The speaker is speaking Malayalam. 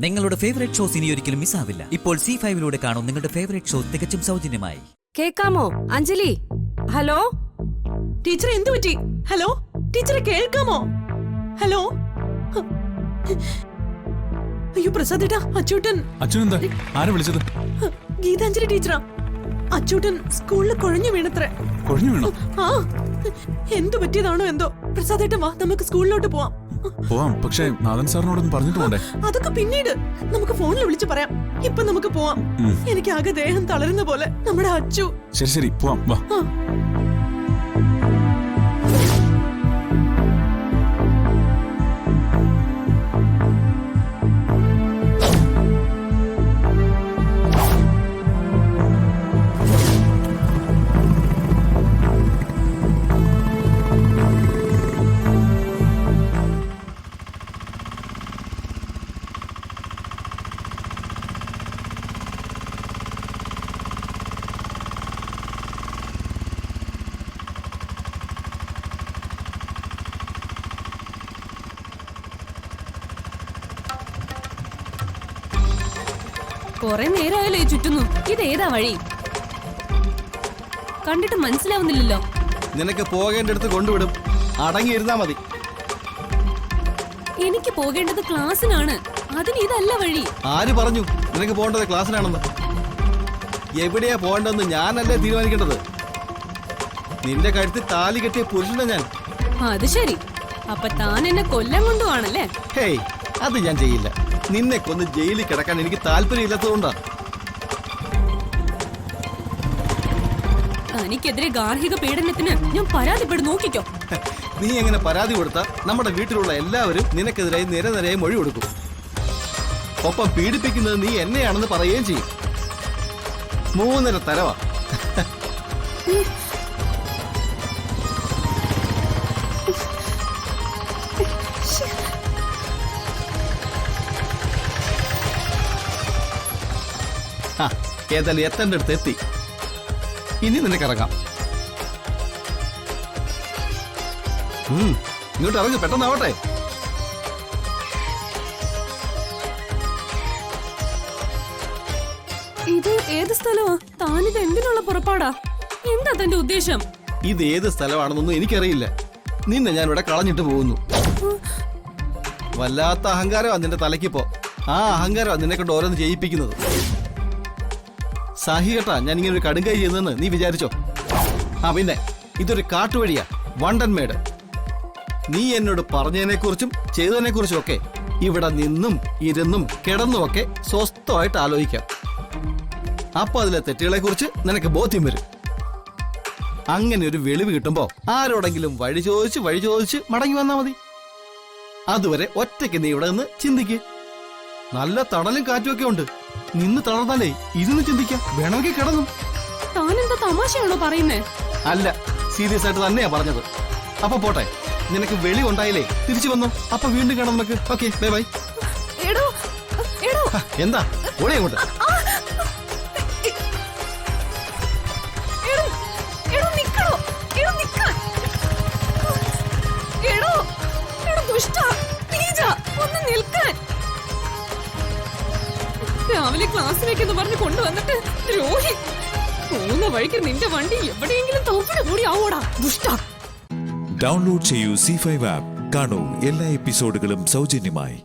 നിങ്ങളുടെ ഫേവറേറ്റ് ഷോസ് ഇനി ഒരിക്കലും മിസ്സാവില്ല. ഇപ്പോൾ C5 കാണും നിങ്ങളുടെ ഫേവറേറ്റ് ഷോ തികച്ചും സൗജന്യമായി. കേൾക്കാമോ അഞ്ജലി? ഹലോ ടീച്ചർ, എന്തു പറ്റി? ഹലോ ടീച്ചറെ, കേൾക്കാമോ? ഹലോ. അയ്യോ പ്രസാദേട്ടാ, അച്ചൂട്ടൻ. അച്ഛനെന്താ? ആരെ വിളിച്ചത്? ഗീതാഞ്ജലി ടീച്ചറാ. അച്ചൂട്ടൻ സ്കൂളിൽ കുഴഞ്ഞു വീണത്രേ. കുഴഞ്ഞു വീണോ? ആ, എന്തു പറ്റിയതാണോ എന്തോ. പ്രസാദേട്ടൻ വാ, നമുക്ക് സ്കൂളിലോട്ട് പോവാം. പോവാം, പക്ഷേ നാഥൻ സാറിനോടൊന്ന് പറഞ്ഞിട്ട് പോണ്ടേ? അതൊക്കെ പിന്നീട് നമുക്ക് ഫോണിൽ വിളിച്ച് പറയാം. ഇപ്പൊ നമുക്ക് പോവാം. എനിക്ക് ആകെ ദേഹം തളരുന്ന പോലെ. നമ്മുടെ അച്ചു. ശരി ശരി, പോവാം, വാ. കൊറേ നേരമായാലോ ഈ ചുറ്റുന്നു. ഇതേതാ വഴി? കണ്ടിട്ട് മനസ്സിലാവുന്നില്ലല്ലോ. നിനക്ക് പോകേണ്ടടുത്ത് കൊണ്ടുവിടും, അടങ്ങിയിരുന്നാ മതി. എനിക്ക് പോകേണ്ടത് ക്ലാസ്സിനാണ്, അതിന് ഇതല്ല വഴി. ആര് പറഞ്ഞു നിനക്ക് പോകേണ്ടത് ക്ലാസ്സിനാണെന്ന്? എവിടെയാ പോകേണ്ടതെന്ന് ഞാനല്ലേ തീരുമാനിക്കേണ്ടത്. നിന്റെ കഴുത്തിൽ താലി കെട്ടിയ പുരുഷനാ ഞാൻ. അത് ശരി, അപ്പൊ താൻ എന്നെ കൊല്ലം കൊണ്ടുവാണല്ലേ? ഹേയ്, അത് ഞാൻ ചെയ്യില്ല. നിന്നെ കൊന്ന് ജയിലിൽ കിടക്കാൻ എനിക്ക് താല്പര്യമില്ലാത്തതുകൊണ്ടാ. തനിക്കെതിരെ ഗാർഹിക പീഡനത്തിന് ഞാൻ പരാതിപ്പെടും, നോക്കിക്കോ. നീ എങ്ങനെ പരാതി കൊടുത്താ നമ്മുടെ വീട്ടിലുള്ള എല്ലാവരും നിനക്കെതിരായി നിരനിരയായി മൊഴി കൊടുക്കും. ഒപ്പം പീഡിപ്പിക്കുന്നത് നീ എന്നെയാണെന്ന് പറയുകയും ചെയ്യും. 3.5 തരവാ. ഏതായാലും എത്തേണ്ട അടുത്ത് എത്തി. ഇനി നിനക്കിറങ്ങാം. ഇങ്ങോട്ട് ഇറങ്ങി, പെട്ടെന്നാവട്ടെ. ഇത് ഏത് സ്ഥലമാ? താനിത് എന്തിനുള്ള പുറപ്പാടാ? എന്താ തന്റെ ഉദ്ദേശം? ഇത് ഏത് സ്ഥലമാണെന്നൊന്നും എനിക്കറിയില്ല. നിന്നെ ഞാൻ ഇവിടെ കളഞ്ഞിട്ട് പോകുന്നു. വല്ലാത്ത അഹങ്കാരമാ നിന്റെ തലയ്ക്കിപ്പോ. ആ അഹങ്കാരമാ നിന്നെ കൊണ്ട് ഓരോന്ന് ചെയ്യിപ്പിക്കുന്നത്. സാഹി കേട്ടാ ഞാൻ ഇങ്ങനെ ഒരു കടുങ്കൈ ചെയ്യുന്നെന്ന് നീ വിചാരിച്ചോ? പിന്നെ ഇതൊരു കാട്ടുവഴിയാ, വണ്ടൻമേട്. നീ എന്നോട് പറഞ്ഞതിനെ കുറിച്ചും ചെയ്തതിനെ കുറിച്ചും ഒക്കെ ഇവിടെ നിന്നും ഇരുന്നും കിടന്നുമൊക്കെ സ്വസ്ഥമായിട്ട് ആലോചിക്കാം. അപ്പൊ അതിലെ തെറ്റുകളെ കുറിച്ച് നിനക്ക് ബോധ്യം വരും. അങ്ങനെ ഒരു വെളിവ് കിട്ടുമ്പോ ആരോടെങ്കിലും വഴി ചോദിച്ച് മടങ്ങി വന്നാ മതി. അതുവരെ ഒറ്റയ്ക്ക് നീ ഇവിടെ നിന്ന് ചിന്തിക്ക്. നല്ല തണലും കാറ്റും ഒക്കെ ഉണ്ട്. നിന്ന് തളർന്നാലേ ഇരുന്ന് ചിന്തിക്കാം. വേണമെങ്കിൽ കിടന്നു. താനെന്താ തമാശയാണോ പറയുന്നേ? അല്ല, സീരിയസ് ആയിട്ട് തന്നെയാ പറഞ്ഞത്. അപ്പൊ പോട്ടെ, നിനക്ക് വെളി ഉണ്ടായില്ലേ, തിരിച്ചു വന്നു. അപ്പൊ വീണ്ടും കാണാം നമുക്ക്. Okay, bye bye. എന്താ ഓടി അങ്ങോട്ട്? രാവിലെ ക്ലാസ്സിലേക്കെന്ന് പറഞ്ഞ് കൊണ്ടുവന്നിട്ട് ദ്രോഹി. പോകുന്ന വഴിക്ക് നിന്റെ വണ്ടി എവിടെയെങ്കിലും തോപ്പിന് കൂടി ആവോടാ ദുഷ്ട. ഡൗൺലോഡ് ചെയ്യൂ C5 ആപ്പ്. കാണൂ എല്ലാ എപ്പിസോഡുകളും സൗജന്യമായി.